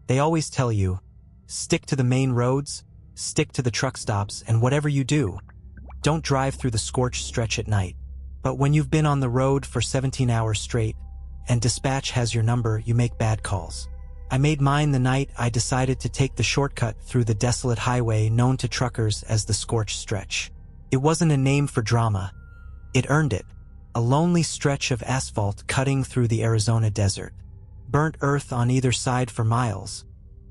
They always tell you, stick to the main roads, stick to the truck stops, and whatever you do, don't drive through the scorched stretch at night. But when you've been on the road for 17 hours straight, and dispatch has your number, you make bad calls. I made mine the night I decided to take the shortcut through the desolate highway known to truckers as the scorched stretch. It wasn't a name for drama. It earned it. A lonely stretch of asphalt cutting through the Arizona desert. Burnt earth on either side for miles,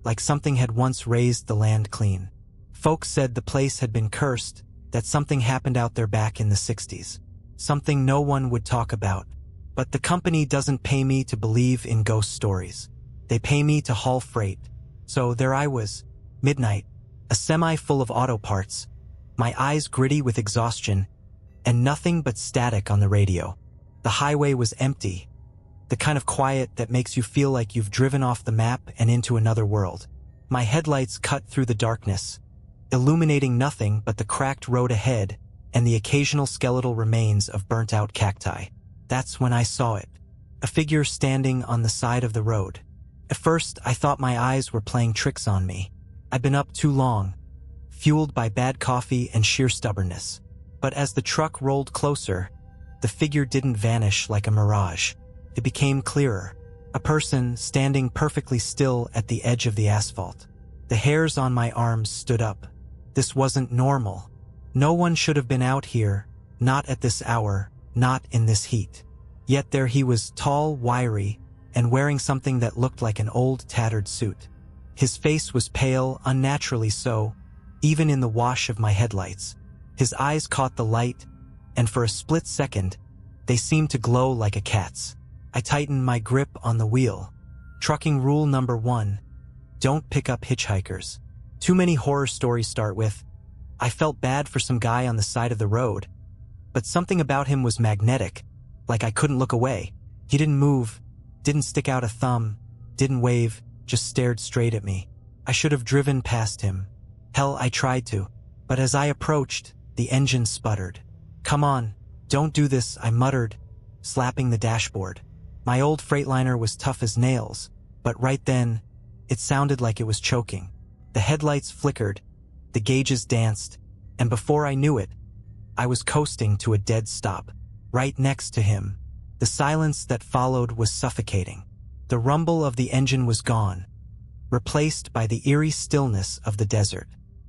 like something had once raised the land clean. Folks said the place had been cursed, that something happened out there back in the 60s. Something no one would talk about. But the company doesn't pay me to believe in ghost stories. They pay me to haul freight. So there I was, midnight, a semi full of auto parts, my eyes gritty with exhaustion, and nothing but static on the radio. The highway was empty, the kind of quiet that makes you feel like you've driven off the map and into another world. My headlights cut through the darkness, illuminating nothing but the cracked road ahead and the occasional skeletal remains of burnt-out cacti. That's when I saw it, a figure standing on the side of the road. At first, I thought my eyes were playing tricks on me. I'd been up too long, fueled by bad coffee and sheer stubbornness. But as the truck rolled closer, the figure didn't vanish like a mirage. It became clearer, a person standing perfectly still at the edge of the asphalt. The hairs on my arms stood up. This wasn't normal. No one should have been out here, not at this hour, not in this heat. Yet there he was, tall, wiry, and wearing something that looked like an old, tattered suit. His face was pale, unnaturally so, even in the wash of my headlights. His eyes caught the light, and for a split second, they seemed to glow like a cat's. I tightened my grip on the wheel. Trucking rule number 1, don't pick up hitchhikers. Too many horror stories start with, I felt bad for some guy on the side of the road, but something about him was magnetic, like I couldn't look away. He didn't move, didn't stick out a thumb, didn't wave, just stared straight at me. I should have driven past him. Hell, I tried to. But as I approached, the engine sputtered. Come on, don't do this, I muttered, slapping the dashboard. My old Freightliner was tough as nails, but right then, it sounded like it was choking. The headlights flickered, the gauges danced, and before I knew it, I was coasting to a dead stop, right next to him. The silence that followed was suffocating. The rumble of the engine was gone, replaced by the eerie stillness of the desert.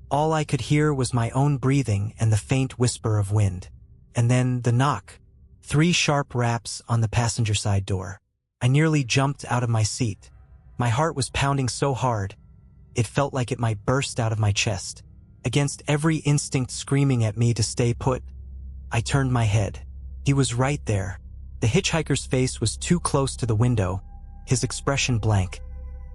All I could hear was my own breathing and the faint whisper of wind. And then the knock. 3 sharp raps on the passenger side door. I nearly jumped out of my seat. My heart was pounding so hard, it felt like it might burst out of my chest. Against every instinct screaming at me to stay put, I turned my head. He was right there. The hitchhiker's face was too close to the window, his expression blank,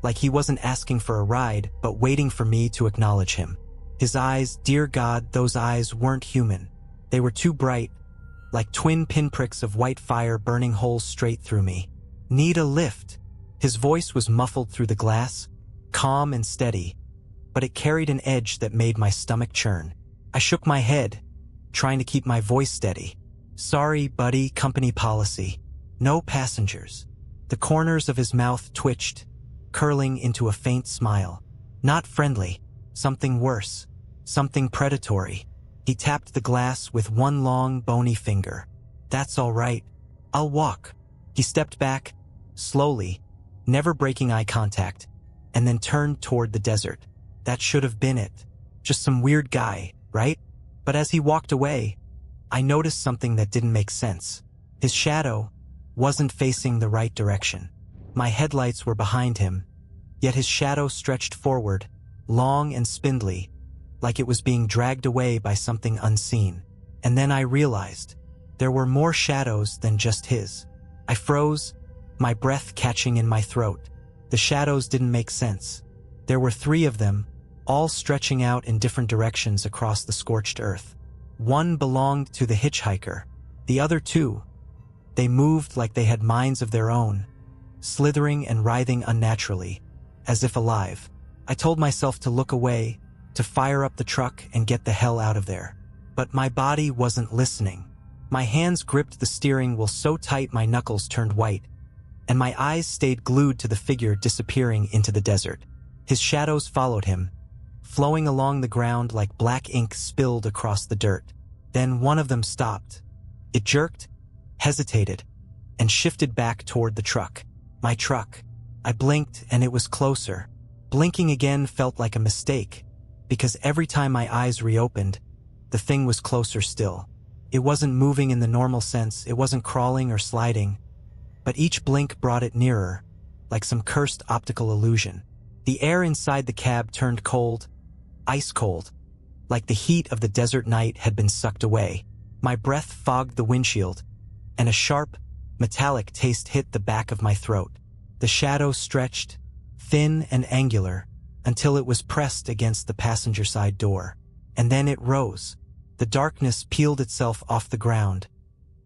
like he wasn't asking for a ride, but waiting for me to acknowledge him. His eyes, dear God, those eyes weren't human. They were too bright, like twin pinpricks of white fire burning holes straight through me. Need a lift? His voice was muffled through the glass, calm and steady, but it carried an edge that made my stomach churn. I shook my head, trying to keep my voice steady. Sorry, buddy, company policy. No passengers. The corners of his mouth twitched, curling into a faint smile. Not friendly, something worse, something predatory. He tapped the glass with one long, bony finger. That's all right. I'll walk. He stepped back, slowly, never breaking eye contact, and then turned toward the desert. That should have been it. Just some weird guy, right? But as he walked away, I noticed something that didn't make sense. His shadow wasn't facing the right direction. My headlights were behind him, yet his shadow stretched forward, long and spindly, like it was being dragged away by something unseen. And then I realized there were more shadows than just his. I froze, my breath catching in my throat. The shadows didn't make sense. There were 3 of them, all stretching out in different directions across the scorched earth. One belonged to the hitchhiker. The other 2, they moved like they had minds of their own, slithering and writhing unnaturally, as if alive. I told myself to look away, to fire up the truck and get the hell out of there. But my body wasn't listening. My hands gripped the steering wheel so tight my knuckles turned white, and my eyes stayed glued to the figure disappearing into the desert. His shadows followed him, flowing along the ground like black ink spilled across the dirt. Then one of them stopped. It jerked, hesitated, and shifted back toward the truck. My truck. I blinked and it was closer. Blinking again felt like a mistake, because every time my eyes reopened, the thing was closer still. It wasn't moving in the normal sense, it wasn't crawling or sliding, but each blink brought it nearer, like some cursed optical illusion. The air inside the cab turned cold, ice cold, like the heat of the desert night had been sucked away. My breath fogged the windshield, and a sharp, metallic taste hit the back of my throat. The shadow stretched, thin and angular, until it was pressed against the passenger side door. And then it rose. The darkness peeled itself off the ground,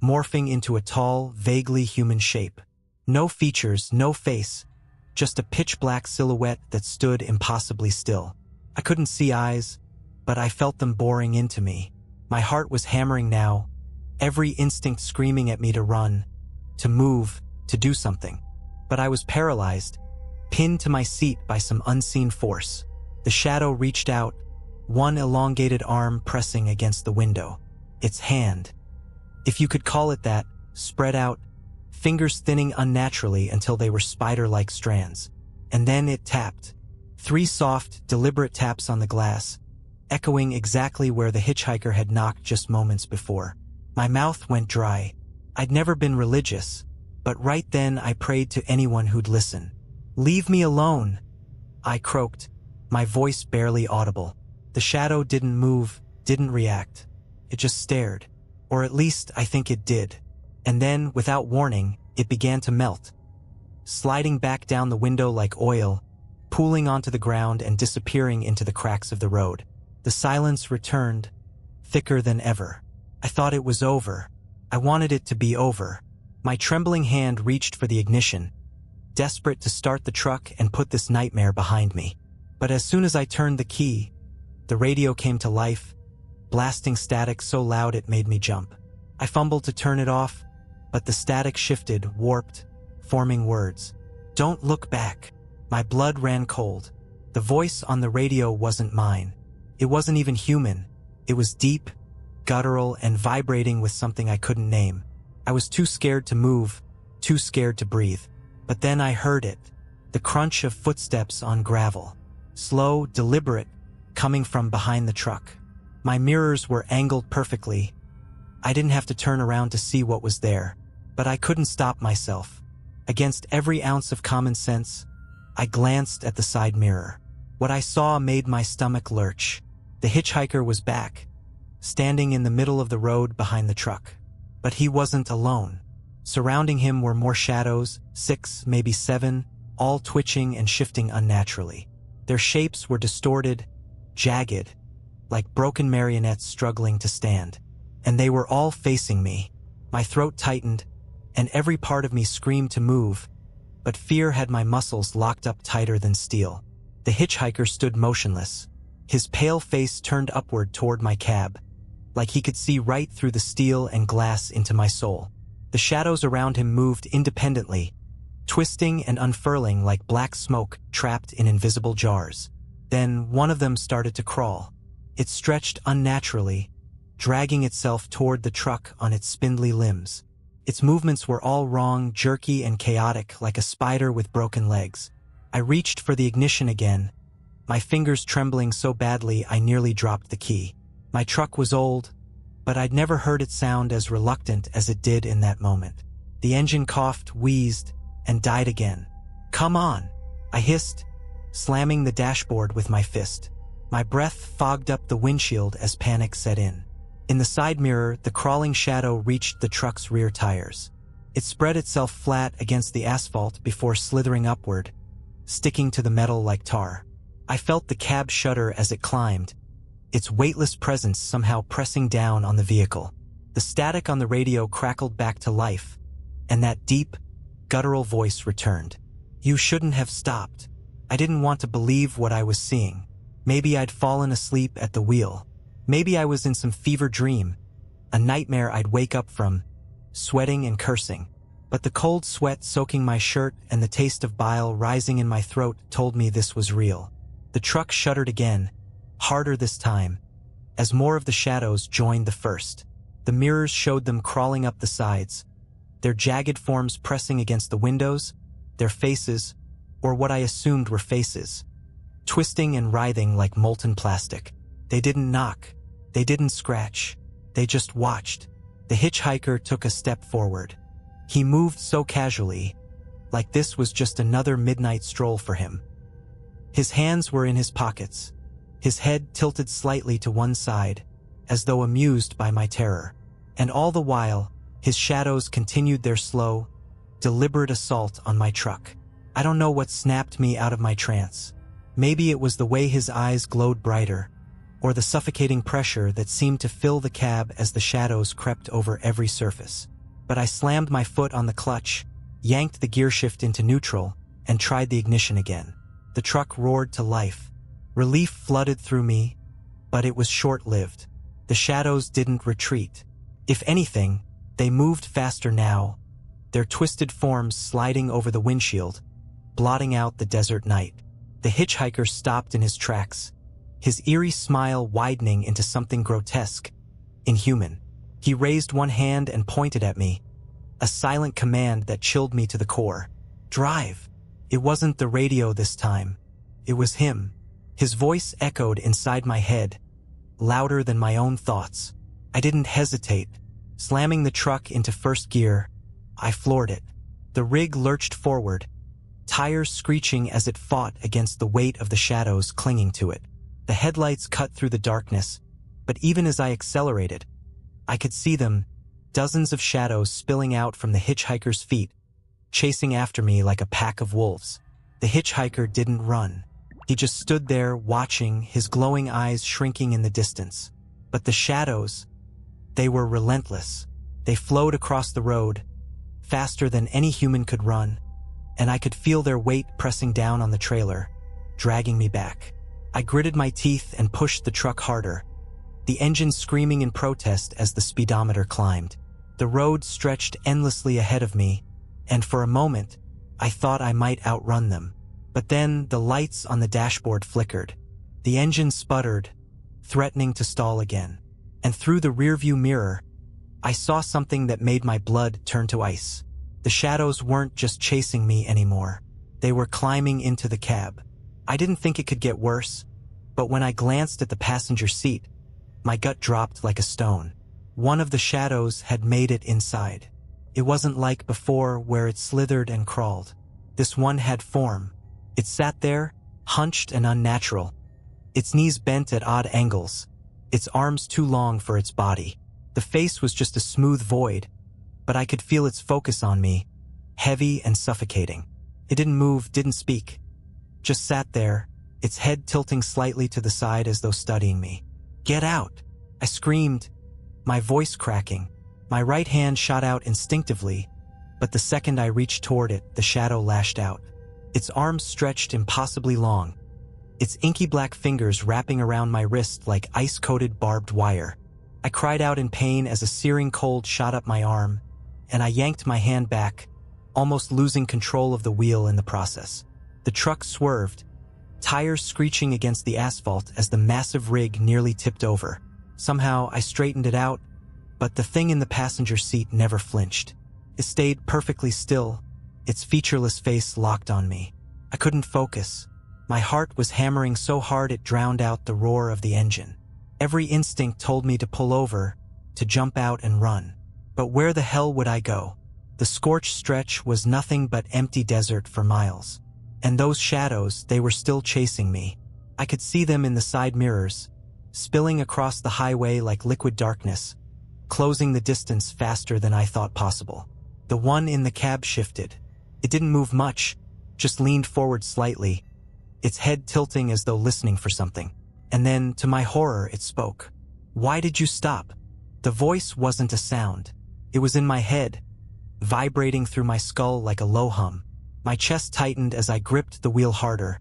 morphing into a tall, vaguely human shape. No features, no face, just a pitch-black silhouette that stood impossibly still. I couldn't see eyes, but I felt them boring into me. My heart was hammering now, every instinct screaming at me to run, to move, to do something. But I was paralyzed, pinned to my seat by some unseen force. The shadow reached out, one elongated arm pressing against the window. Its hand, if you could call it that, spread out, fingers thinning unnaturally until they were spider-like strands. And then it tapped. 3 soft, deliberate taps on the glass, echoing exactly where the hitchhiker had knocked just moments before. My mouth went dry. I'd never been religious, but right then I prayed to anyone who'd listen. "Leave me alone," I croaked, my voice barely audible. The shadow didn't move, didn't react. It just stared. Or at least I think it did. And then, without warning, it began to melt, sliding back down the window like oil, pooling onto the ground and disappearing into the cracks of the road. The silence returned, thicker than ever. I thought it was over. I wanted it to be over. My trembling hand reached for the ignition, desperate to start the truck and put this nightmare behind me. But as soon as I turned the key, the radio came to life, blasting static so loud it made me jump. I fumbled to turn it off, but the static shifted, warped, forming words. "Don't look back." My blood ran cold. The voice on the radio wasn't mine. It wasn't even human. It was deep, guttural, and vibrating with something I couldn't name. I was too scared to move, too scared to breathe. But then I heard it. The crunch of footsteps on gravel. Slow, deliberate, coming from behind the truck. My mirrors were angled perfectly. I didn't have to turn around to see what was there. But I couldn't stop myself. Against every ounce of common sense, I glanced at the side mirror. What I saw made my stomach lurch. The hitchhiker was back, standing in the middle of the road behind the truck. But he wasn't alone. Surrounding him were more shadows, 6, maybe 7, all twitching and shifting unnaturally. Their shapes were distorted, jagged, like broken marionettes struggling to stand. And they were all facing me. My throat tightened, and every part of me screamed to move, but fear had my muscles locked up tighter than steel. The hitchhiker stood motionless, his pale face turned upward toward my cab, like he could see right through the steel and glass into my soul. The shadows around him moved independently, twisting and unfurling like black smoke trapped in invisible jars. Then one of them started to crawl. It stretched unnaturally, dragging itself toward the truck on its spindly limbs. Its movements were all wrong, jerky and chaotic, like a spider with broken legs. I reached for the ignition again, my fingers trembling so badly I nearly dropped the key. My truck was old, but I'd never heard it sound as reluctant as it did in that moment. The engine coughed, wheezed, and died again. "Come on," I hissed, slamming the dashboard with my fist. My breath fogged up the windshield as panic set in. In the side mirror, the crawling shadow reached the truck's rear tires. It spread itself flat against the asphalt before slithering upward, sticking to the metal like tar. I felt the cab shudder as it climbed, its weightless presence somehow pressing down on the vehicle. The static on the radio crackled back to life, and that deep, guttural voice returned. "You shouldn't have stopped." I didn't want to believe what I was seeing. Maybe I'd fallen asleep at the wheel. Maybe I was in some fever dream, a nightmare I'd wake up from, sweating and cursing. But the cold sweat soaking my shirt and the taste of bile rising in my throat told me this was real. The truck shuddered again, harder this time, as more of the shadows joined the first. The mirrors showed them crawling up the sides, their jagged forms pressing against the windows, their faces, or what I assumed were faces, twisting and writhing like molten plastic. They didn't knock, they didn't scratch, they just watched. The hitchhiker took a step forward. He moved so casually, like this was just another midnight stroll for him. His hands were in his pockets, his head tilted slightly to one side, as though amused by my terror. And all the while, his shadows continued their slow, deliberate assault on my truck. I don't know what snapped me out of my trance. Maybe it was the way his eyes glowed brighter, or the suffocating pressure that seemed to fill the cab as the shadows crept over every surface. But I slammed my foot on the clutch, yanked the gear shift into neutral, and tried the ignition again. The truck roared to life. Relief flooded through me, but it was short-lived. The shadows didn't retreat. If anything, they moved faster now, their twisted forms sliding over the windshield, blotting out the desert night. The hitchhiker stopped in his tracks, his eerie smile widening into something grotesque, inhuman. He raised one hand and pointed at me, a silent command that chilled me to the core. Drive! It wasn't the radio this time. It was him. His voice echoed inside my head, louder than my own thoughts. I didn't hesitate. Slamming the truck into first gear, I floored it. The rig lurched forward, tires screeching as it fought against the weight of the shadows clinging to it. The headlights cut through the darkness, but even as I accelerated, I could see them, dozens of shadows spilling out from the hitchhiker's feet, chasing after me like a pack of wolves. The hitchhiker didn't run. He just stood there watching, his glowing eyes shrinking in the distance. But the shadows, they were relentless. They flowed across the road, faster than any human could run, and I could feel their weight pressing down on the trailer, dragging me back. I gritted my teeth and pushed the truck harder, the engine screaming in protest as the speedometer climbed. The road stretched endlessly ahead of me, and for a moment, I thought I might outrun them. But then the lights on the dashboard flickered. The engine sputtered, threatening to stall again. And through the rearview mirror, I saw something that made my blood turn to ice. The shadows weren't just chasing me anymore. They were climbing into the cab. I didn't think it could get worse, but when I glanced at the passenger seat, my gut dropped like a stone. One of the shadows had made it inside. It wasn't like before where it slithered and crawled. This one had form. It sat there, hunched and unnatural, its knees bent at odd angles, its arms too long for its body. The face was just a smooth void, but I could feel its focus on me, heavy and suffocating. It didn't move, didn't speak, just sat there, its head tilting slightly to the side as though studying me. "Get out!" I screamed, my voice cracking. My right hand shot out instinctively, but the second I reached toward it, the shadow lashed out. Its arms stretched impossibly long, its inky black fingers wrapping around my wrist like ice-coated barbed wire. I cried out in pain as a searing cold shot up my arm, and I yanked my hand back, almost losing control of the wheel in the process. The truck swerved, tires screeching against the asphalt as the massive rig nearly tipped over. Somehow I straightened it out, but the thing in the passenger seat never flinched. It stayed perfectly still, its featureless face locked on me. I couldn't focus. My heart was hammering so hard it drowned out the roar of the engine. Every instinct told me to pull over, to jump out and run. But where the hell would I go? The scorched stretch was nothing but empty desert for miles. And those shadows, they were still chasing me. I could see them in the side mirrors, spilling across the highway like liquid darkness, closing the distance faster than I thought possible. The one in the cab shifted. It didn't move much, just leaned forward slightly, its head tilting as though listening for something. And then, to my horror, it spoke. "Why did you stop?" The voice wasn't a sound. It was in my head, vibrating through my skull like a low hum. My chest tightened as I gripped the wheel harder,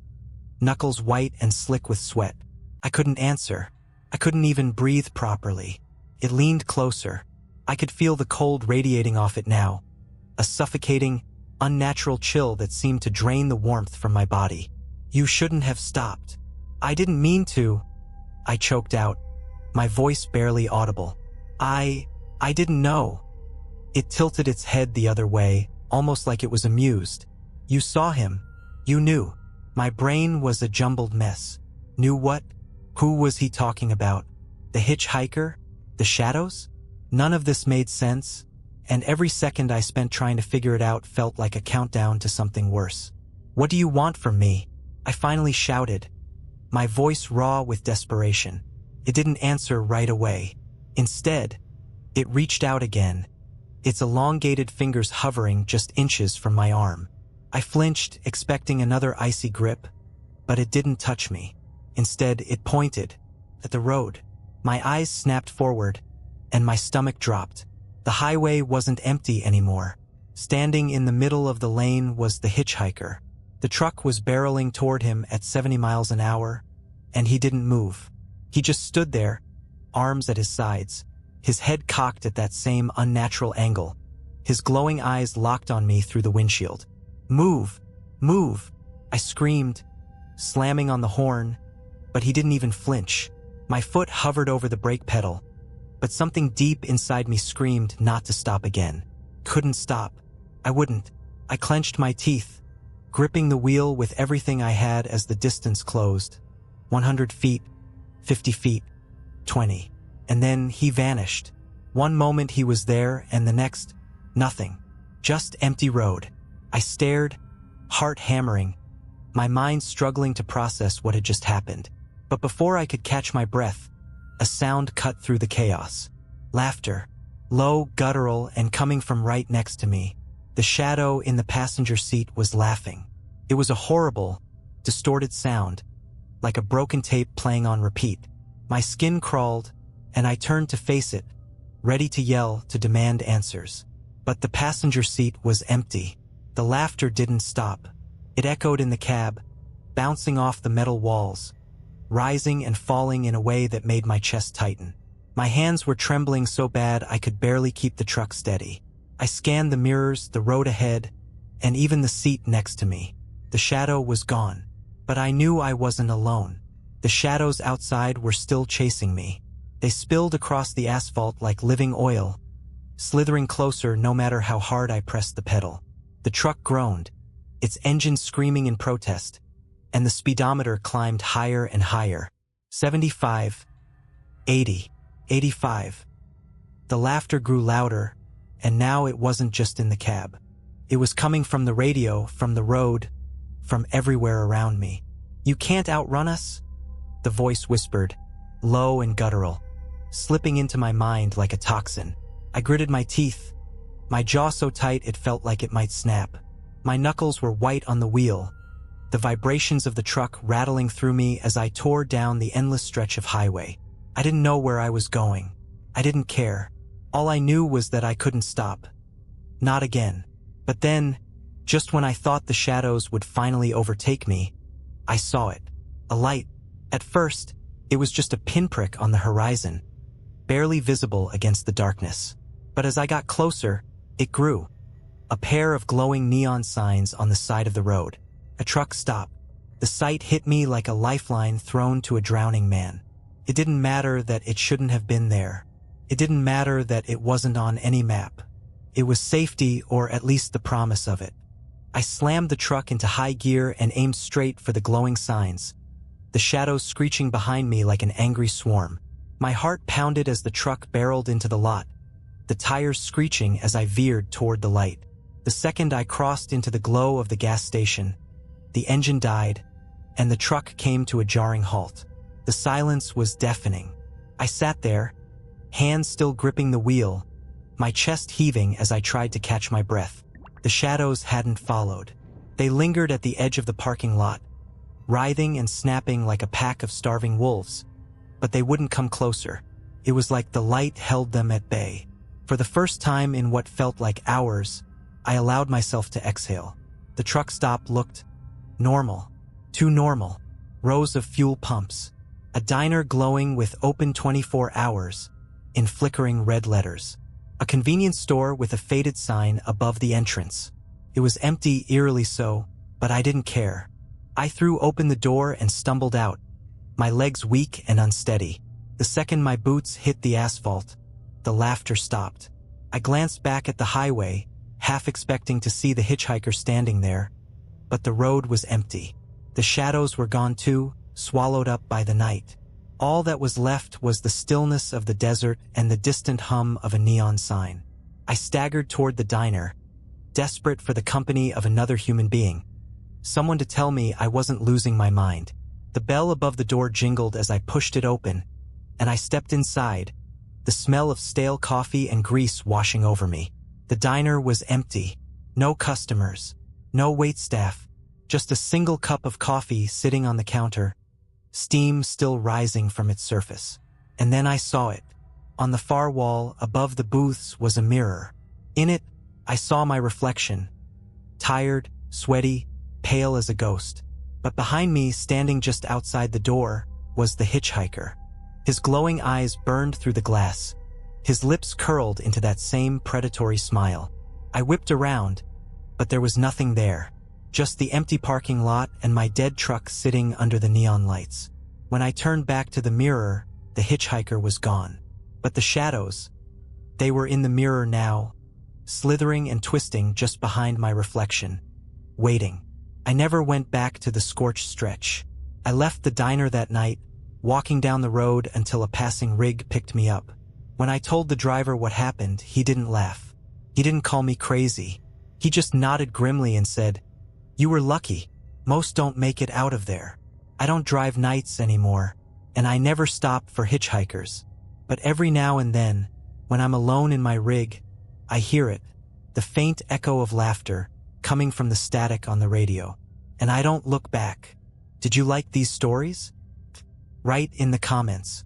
knuckles white and slick with sweat. I couldn't answer. I couldn't even breathe properly. It leaned closer. I could feel the cold radiating off it now, a suffocating, unnatural chill that seemed to drain the warmth from my body. "You shouldn't have stopped." "I didn't mean to," I choked out, my voice barely audible. I didn't know." It tilted its head the other way, almost like it was amused. "You saw him. You knew." My brain was a jumbled mess. Knew what? Who was he talking about? The hitchhiker? The shadows? None of this made sense, and every second I spent trying to figure it out felt like a countdown to something worse. "What do you want from me?" I finally shouted, my voice raw with desperation. It didn't answer right away. Instead, it reached out again, its elongated fingers hovering just inches from my arm. I flinched, expecting another icy grip, but it didn't touch me. Instead, it pointed at the road. My eyes snapped forward, and my stomach dropped. The highway wasn't empty anymore. Standing in the middle of the lane was the hitchhiker. The truck was barreling toward him at 70 miles an hour, and he didn't move. He just stood there, arms at his sides, his head cocked at that same unnatural angle. His glowing eyes locked on me through the windshield. "Move! Move!" I screamed, slamming on the horn, but he didn't even flinch. My foot hovered over the brake pedal, but something deep inside me screamed not to stop again. Couldn't stop. I wouldn't. I clenched my teeth, gripping the wheel with everything I had as the distance closed. 100 feet, 50 feet, 20. And then he vanished. One moment he was there, and the next, nothing. Just empty road. I stared, heart hammering, my mind struggling to process what had just happened. But before I could catch my breath, a sound cut through the chaos. Laughter. Low, guttural, and coming from right next to me. The shadow in the passenger seat was laughing. It was a horrible, distorted sound, like a broken tape playing on repeat. My skin crawled, and I turned to face it, ready to yell, to demand answers. But the passenger seat was empty. The laughter didn't stop. It echoed in the cab, bouncing off the metal walls, rising and falling in a way that made my chest tighten. My hands were trembling so bad I could barely keep the truck steady. I scanned the mirrors, the road ahead, and even the seat next to me. The shadow was gone, but I knew I wasn't alone. The shadows outside were still chasing me. They spilled across the asphalt like living oil, slithering closer no matter how hard I pressed the pedal. The truck groaned, its engine screaming in protest, and the speedometer climbed higher and higher. 75, 80, 85. The laughter grew louder, and now it wasn't just in the cab. It was coming from the radio, from the road, from everywhere around me. "You can't outrun us," the voice whispered, low and guttural, slipping into my mind like a toxin. I gritted my teeth, my jaw so tight it felt like it might snap. My knuckles were white on the wheel, the vibrations of the truck rattling through me as I tore down the endless stretch of highway. I didn't know where I was going. I didn't care. All I knew was that I couldn't stop. Not again. But then, just when I thought the shadows would finally overtake me, I saw it. A light. At first, it was just a pinprick on the horizon, barely visible against the darkness. But as I got closer, it grew. A pair of glowing neon signs on the side of the road. A truck stop. The sight hit me like a lifeline thrown to a drowning man. It didn't matter that it shouldn't have been there. It didn't matter that it wasn't on any map. It was safety, or at least the promise of it. I slammed the truck into high gear and aimed straight for the glowing signs, the shadows screeching behind me like an angry swarm. My heart pounded as the truck barreled into the lot, the tires screeching as I veered toward the light. The second I crossed into the glow of the gas station, the engine died, and the truck came to a jarring halt. The silence was deafening. I sat there, hands still gripping the wheel, my chest heaving as I tried to catch my breath. The shadows hadn't followed. They lingered at the edge of the parking lot, writhing and snapping like a pack of starving wolves, but they wouldn't come closer. It was like the light held them at bay. For the first time in what felt like hours, I allowed myself to exhale. The truck stop looked normal, too normal. Rows of fuel pumps, a diner glowing with open 24 hours in flickering red letters, A convenience store with a faded sign above the entrance. It was empty, eerily so, but I didn't care. I threw open the door and stumbled out, my legs weak and unsteady. The second my boots hit the asphalt, the laughter stopped. I glanced back at the highway, half expecting to see the hitchhiker standing there, but the road was empty. The shadows were gone too, swallowed up by the night. All that was left was the stillness of the desert and the distant hum of a neon sign. I staggered toward the diner, desperate for the company of another human being, someone to tell me I wasn't losing my mind. The bell above the door jingled as I pushed it open, and I stepped inside, the smell of stale coffee and grease washing over me. The diner was empty. No customers, no waitstaff, just a single cup of coffee sitting on the counter, steam still rising from its surface. And then I saw it. On the far wall, above the booths, was a mirror. In it, I saw my reflection, tired, sweaty, pale as a ghost. But behind me, standing just outside the door, was the hitchhiker. His glowing eyes burned through the glass. His lips curled into that same predatory smile. I whipped around, but there was nothing there. Just the empty parking lot and my dead truck sitting under the neon lights. When I turned back to the mirror, the hitchhiker was gone. But the shadows, they were in the mirror now, slithering and twisting just behind my reflection, waiting. I never went back to the scorched stretch. I left the diner that night, walking down the road until a passing rig picked me up. When I told the driver what happened, he didn't laugh. He didn't call me crazy. He just nodded grimly and said, "You were lucky. Most don't make it out of there. I don't drive nights anymore, and I never stop for hitchhikers. But every now and then, when I'm alone in my rig, I hear it, the faint echo of laughter, coming from the static on the radio. And I don't look back." Did you like these stories? Write in the comments.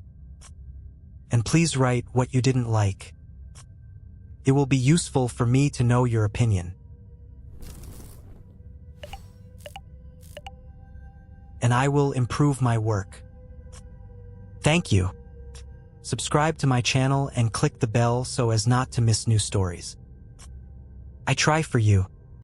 And please write what you didn't like. It will be useful for me to know your opinion. And I will improve my work. Thank you. Subscribe to my channel and click the bell so as not to miss new stories. I try for you.